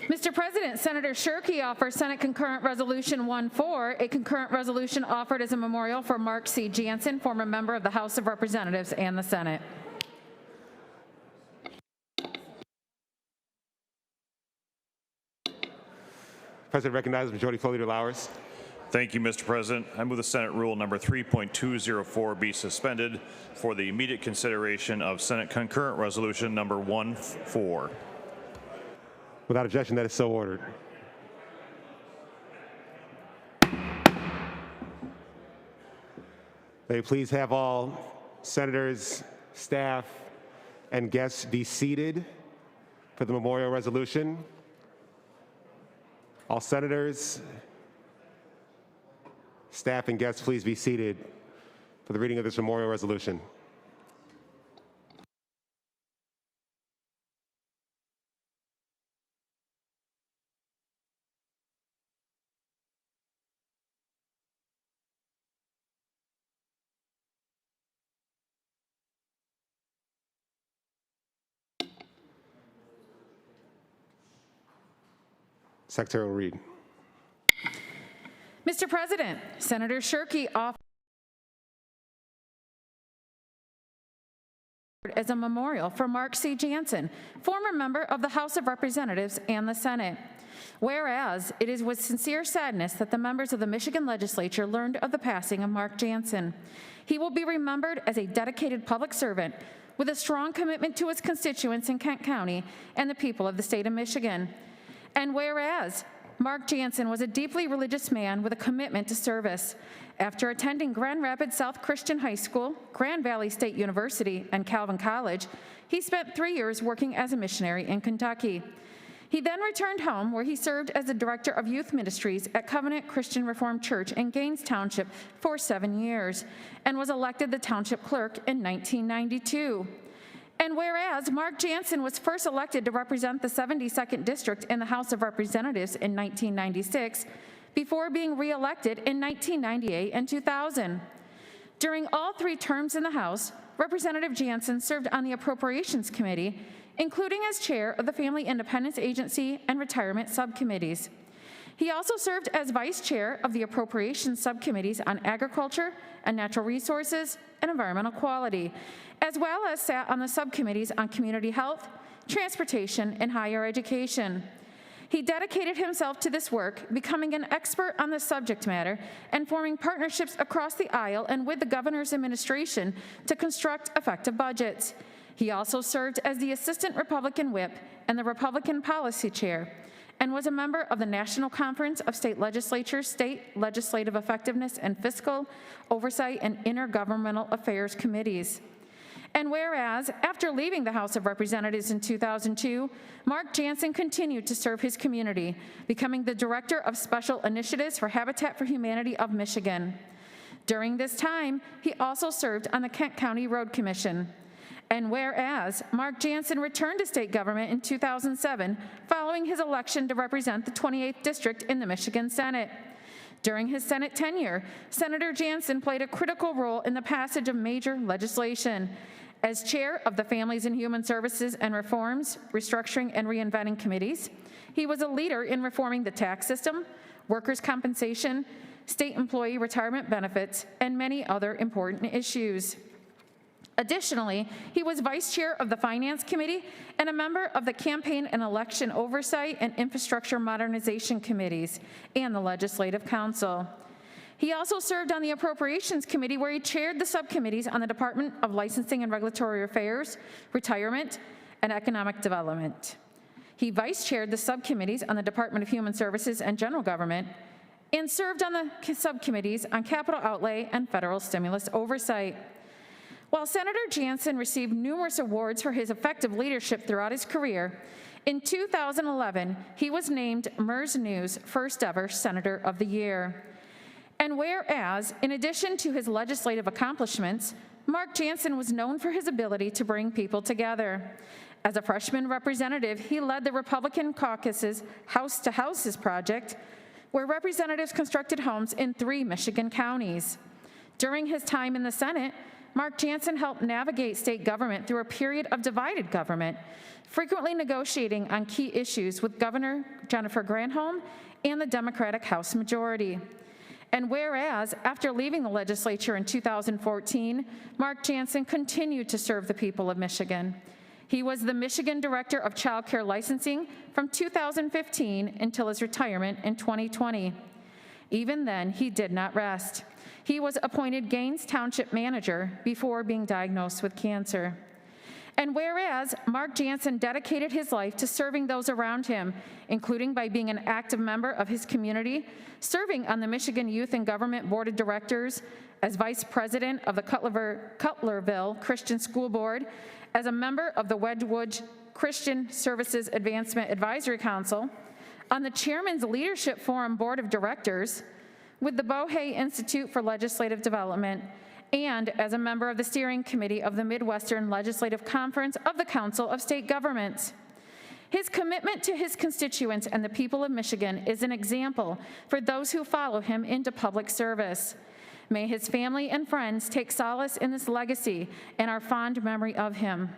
Mr. President, Senator Shirkey offers Senate Concurrent Resolution 1-4, a concurrent resolution offered as a memorial for Mark C. Jansen, former member of the House of Representatives and the Senate. President recognizes Majority Floor Leader Lowers. Thank you, Mr. President. I move the Senate Rule number 3.204 be suspended for the immediate consideration of Senate Concurrent Resolution number 1-4. Without objection, that is so ordered. May we please have all senators, staff, and guests be seated for the memorial resolution. All senators, staff, and guests, please be seated for the reading of this memorial resolution. Secretary will read. Mr. President, Senator Shirkey offered as a memorial for Mark C. Jansen, former member of the House of Representatives and the Senate. Whereas it is with sincere sadness that the members of the Michigan legislature learned of the passing of Mark Jansen. He will be remembered as a dedicated public servant with a strong commitment to his constituents in Kent County and the people of the state of Michigan. And whereas Mark Jansen was a deeply religious man with a commitment to service. After attending Grand Rapids South Christian High School, Grand Valley State University, and Calvin College, he spent 3 years working as a missionary in Kentucky. He then returned home where he served as the director of youth ministries at Covenant Christian Reformed Church in Gaines Township for 7 years and was elected the township clerk in 1992. And whereas Mark Jansen was first elected to represent the 72nd District in the House of Representatives in 1996, before being re-elected in 1998 and 2000. During all 3 terms in the House, Representative Jansen served on the Appropriations Committee, including as chair of the Family Independence Agency and Retirement Subcommittees. He also served as vice chair of the Appropriations Subcommittees on Agriculture and Natural Resources and Environmental Quality, as well as sat on the subcommittees on Community Health, Transportation, and Higher Education. He dedicated himself to this work, becoming an expert on the subject matter and forming partnerships across the aisle and with the governor's administration to construct effective budgets. He also served as the Assistant Republican Whip and the Republican Policy Chair, and was a member of the National Conference of State Legislatures, State Legislative Effectiveness and Fiscal Oversight and Intergovernmental Affairs Committees. And whereas, after leaving the House of Representatives in 2002, Mark Jansen continued to serve his community, becoming the Director of Special Initiatives for Habitat for Humanity of Michigan. During this time, he also served on the Kent County Road Commission. And whereas Mark Jansen returned to state government in 2007 following his election to represent the 28th District in the Michigan Senate. During his Senate tenure, Senator Jansen played a critical role in the passage of major legislation. As chair of the Families and Human Services and Reforms, Restructuring and Reinventing Committees, he was a leader in reforming the tax system, workers' compensation, state employee retirement benefits, and many other important issues. Additionally, he was vice chair of the Finance Committee and a member of the Campaign and Election Oversight and Infrastructure Modernization Committees and the Legislative Council. He also served on the Appropriations Committee, where he chaired the subcommittees on the Department of Licensing and Regulatory Affairs, Retirement, and Economic Development. He vice-chaired the subcommittees on the Department of Human Services and General Government, and served on the subcommittees on capital outlay and federal stimulus oversight. While Senator Jansen received numerous awards for his effective leadership throughout his career, in 2011, he was named MERS News' first ever Senator of the Year. And whereas, in addition to his legislative accomplishments, Mark Jansen was known for his ability to bring people together. As a freshman representative, he led the Republican caucus's House to Houses project, where representatives constructed homes in 3 Michigan counties. During his time in the Senate, Mark Jansen helped navigate state government through a period of divided government, frequently negotiating on key issues with Governor Jennifer Granholm and the Democratic House majority. And whereas, after leaving the legislature in 2014, Mark Jansen continued to serve the people of Michigan. He was the Michigan Director of Child Care Licensing from 2015 until his retirement in 2020. Even then, he did not rest. He was appointed Gaines Township Manager before being diagnosed with cancer. And whereas Mark Jansen dedicated his life to serving those around him, including by being an active member of his community, serving on the Michigan Youth and Government Board of Directors, as Vice President of the Cutlerville Christian School Board, as a member of the Wedgwood Christian Services Advancement Advisory Council, on the Chairman's Leadership Forum Board of Directors, with the Bohé Institute for Legislative Development, and as a member of the steering committee of the Midwestern Legislative Conference of the Council of State Governments. His commitment to his constituents and the people of Michigan is an example for those who follow him into public service. May his family and friends take solace in this legacy and our fond memory of him.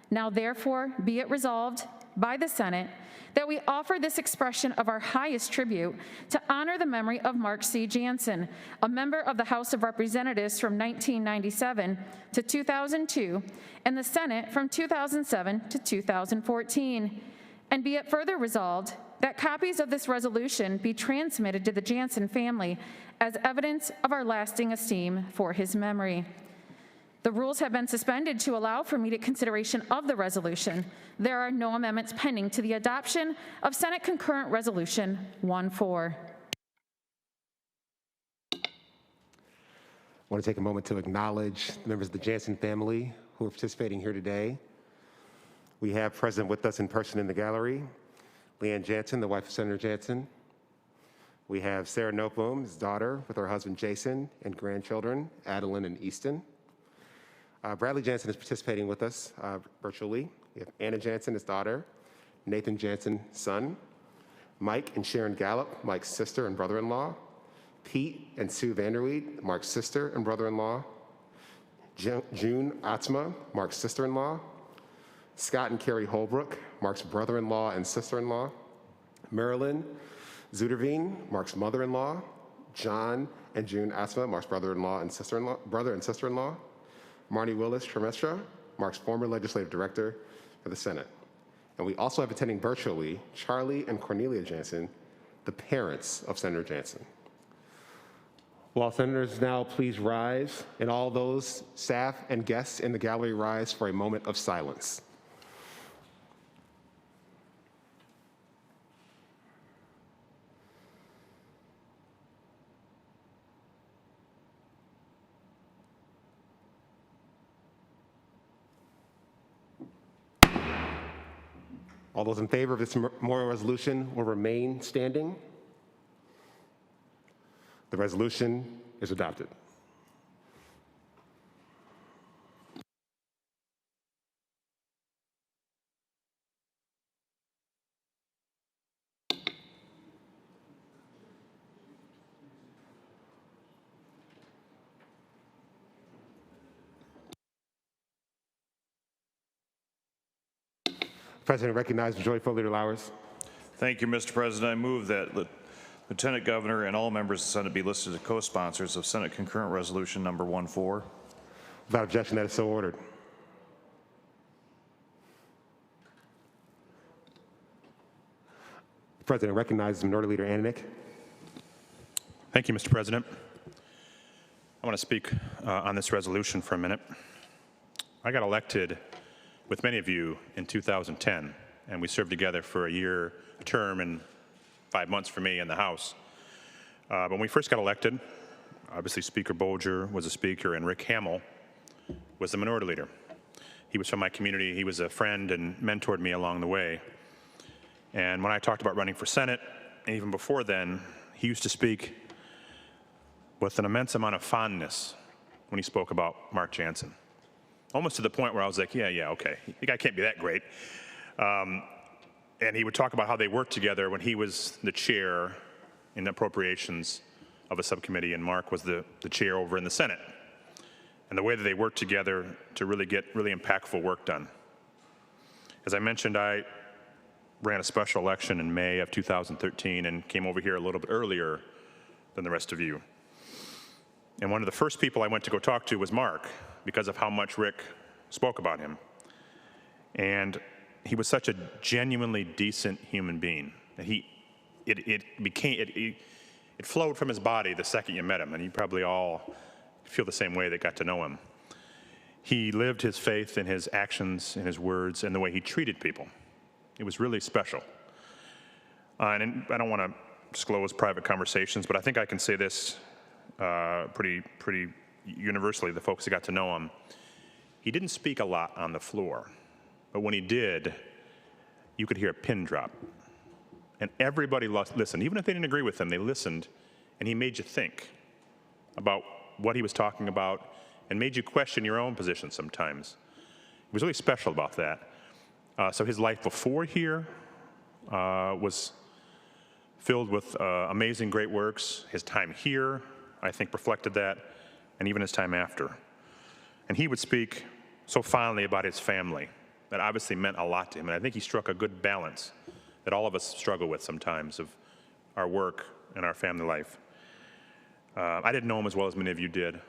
Now, therefore, be it resolved by the Senate that we offer this expression of our highest tribute to honor the memory of Mark C. Jansen, a member of the House of Representatives from 1997 to 2002, and the Senate from 2007 to 2014. And be it further resolved that copies of this resolution be transmitted to the Jansen family as evidence of our lasting esteem for his memory. The rules have been suspended to allow for immediate consideration of the resolution. There are no amendments pending to the adoption of Senate Concurrent Resolution 1-4. I want to take a moment to acknowledge the members of the Jansen family who are participating here today. We have present with us in person in the gallery, Leanne Jansen, the wife of Senator Jansen. We have Sarah Nopum, his daughter, with her husband Jason and grandchildren, Adeline and Easton. Bradley Jansen is participating with us virtually. We have Anna Jansen, his daughter, Nathan Jansen, son, Mike and Sharon Gallup, Mike's sister and brother-in-law, Pete and Sue Vanderweed, Mark's sister and brother-in-law, June Atzma, Mark's sister-in-law, Scott and Carrie Holbrook, Mark's brother-in-law and sister-in-law, Marilyn Zuderveen, Mark's mother-in-law, John and June Atzma, Mark's brother-in-law and sister-in-law, brother and sister-in-law, Marnie Willis Tremestra, Mark's former legislative director for the Senate. And we also have attending virtually Charlie and Cornelia Jansen, the parents of Senator Jansen. Will all senators now please rise, and all those staff and guests in the gallery rise for a moment of silence. All those in favor of this memorial resolution will remain standing. The resolution is adopted. President recognizes Majority Floor Leader Lowers. Thank you, Mr. President. I move that Lieutenant Governor and all members of the Senate be listed as co-sponsors of Senate Concurrent Resolution number 1-4. Without objection, that is so ordered. The President recognizes Minority Leader Ananick. Thank you, Mr. President. I want to speak on this resolution for a minute. I got elected with many of you in 2010, and we served together for a year term and 5 months for me in the House. When we first got elected, obviously Speaker Bolger was a speaker, and Rick Hamill was the minority leader. He was from my community. He was a friend and mentored me along the way. And when I talked about running for Senate, and even before then, he used to speak with an immense amount of fondness when he spoke about Mark Jansen. Almost to the point where I was like, yeah, okay, the guy can't be that great. And he would talk about how they worked together when he was the chair in appropriations of a subcommittee and Mark was the chair over in the Senate. and the way that they worked together to really get really impactful work done. As I mentioned, I ran a special election in May of 2013 and came over here a little bit earlier than the rest of you. And one of the first people I went to go talk to was Mark, because of how much Rick spoke about him. And he was such a genuinely decent human being. It flowed from his body the second you met him, and you probably all feel the same way that got to know him. He lived his faith in his actions, in his words, and the way he treated people. It was really special. And I don't want to disclose private conversations, but I think I can say this pretty universally, the folks that got to know him. He didn't speak a lot on the floor, but when he did, you could hear a pin drop. And everybody listened. Even if they didn't agree with him, they listened, and he made you think about what he was talking about and made you question your own position sometimes. It was really special about that. So his life before here was filled with amazing, great works. His time here, I think, reflected that, and even his time after. And he would speak so fondly about his family. That obviously meant a lot to him, and I think he struck a good balance that all of us struggle with sometimes of our work and our family life. I didn't know him as well as many of you did,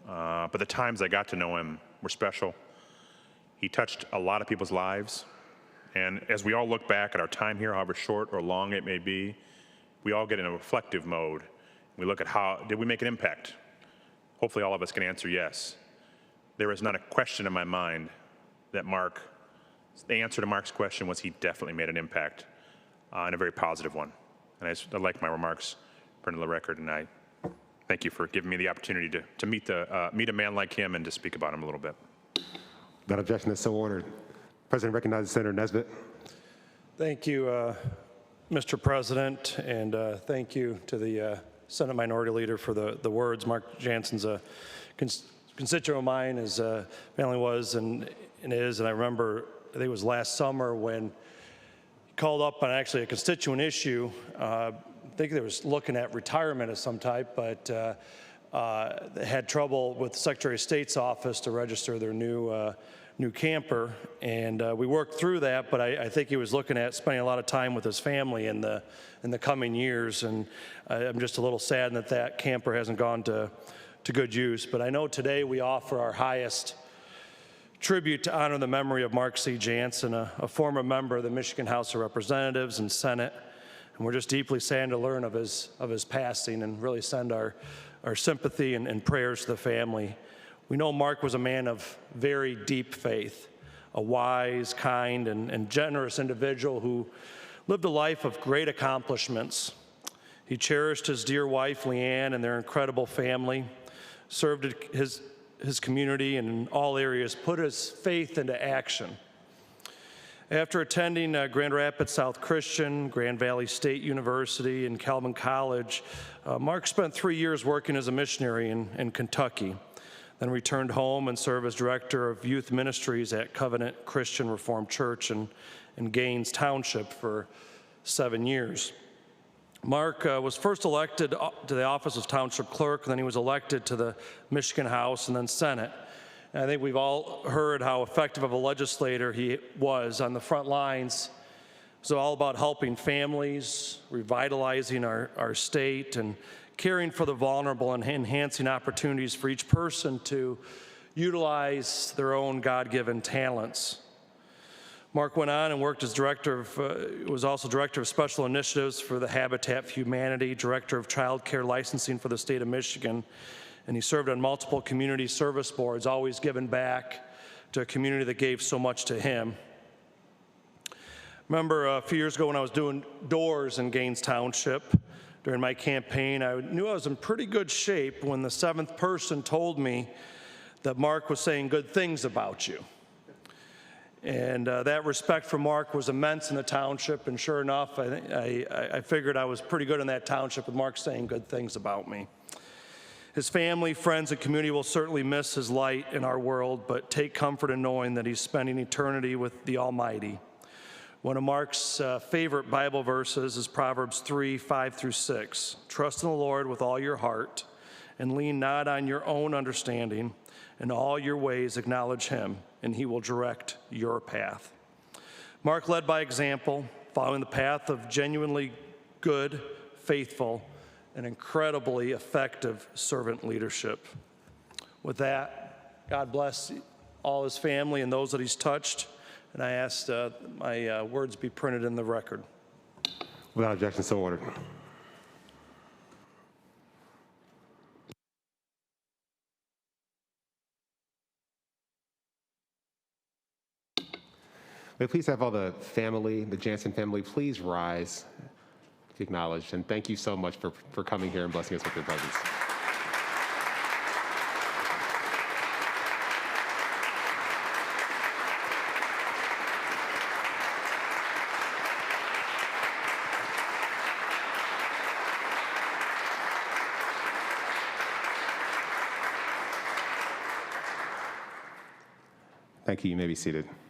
but the times I got to know him were special. He touched a lot of people's lives, and as we all look back at our time here, however short or long it may be, we all get in a reflective mode. We look at how, did we make an impact? Hopefully all of us can answer yes. There is not a question in my mind that the answer to Mark's question was he definitely made an impact, and a very positive one. And I like my remarks put into the record, and I thank you for giving me the opportunity to meet a man like him and to speak about him a little bit. That objection is so ordered. President recognizes Senator Nesbitt. Thank you, Mr. President, and thank you to the Senate Minority Leader for the words. Mark Jansen's a constituent of mine, his family was and is, and I remember, I think it was last summer when he called up on actually a constituent issue. I think they was looking at retirement of some type, but they had trouble with the Secretary of State's office to register their new camper, and we worked through that, but I think he was looking at spending a lot of time with his family in the coming years, and I'm just a little saddened that camper hasn't gone to good use. But I know today we offer our highest tribute to honor the memory of Mark C. Jansen, a former member of the Michigan House of Representatives and Senate, and we're just deeply saddened to learn of his passing, and really send our sympathy and prayers to the family. We know Mark was a man of very deep faith, a wise, kind, and generous individual who lived a life of great accomplishments. He cherished his dear wife, Leanne, and their incredible family, served his community and in all areas, put his faith into action. After attending Grand Rapids South Christian, Grand Valley State University, and Calvin College, Mark spent 3 years working as a missionary in Kentucky, then returned home and served as director of youth ministries at Covenant Christian Reformed Church in Gaines Township for 7 years. Mark was first elected to the office of township clerk, and then he was elected to the Michigan House and then Senate. And I think we've all heard how effective of a legislator he was on the front lines. It was all about helping families, revitalizing our state, and caring for the vulnerable and enhancing opportunities for each person to utilize their own God-given talents. Mark went on and worked as was also director of special initiatives for the Habitat for Humanity, director of child care licensing for the state of Michigan, and he served on multiple community service boards, always giving back to a community that gave so much to him. Remember a few years ago when I was doing doors in Gaines Township during my campaign, I knew I was in pretty good shape when the 7th person told me that Mark was saying good things about you. And that respect for Mark was immense in the township, and sure enough, I figured I was pretty good in that township with Mark saying good things about me. His family, friends, and community will certainly miss his light in our world, but take comfort in knowing that he's spending eternity with the Almighty. One of Mark's favorite Bible verses is Proverbs 3:5-6. Trust in the Lord with all your heart, and lean not on your own understanding. In all your ways acknowledge him, and he will direct your path. Mark led by example, following the path of genuinely good, faithful, and incredibly effective servant leadership. With that, God bless all his family and those that he's touched, and I ask my words be printed in the record. Without objection, so ordered. May I please have all the family, the Jansen family, please rise to be acknowledged. And thank you so much for coming here and blessing us with your presence. Thank you. You may be seated.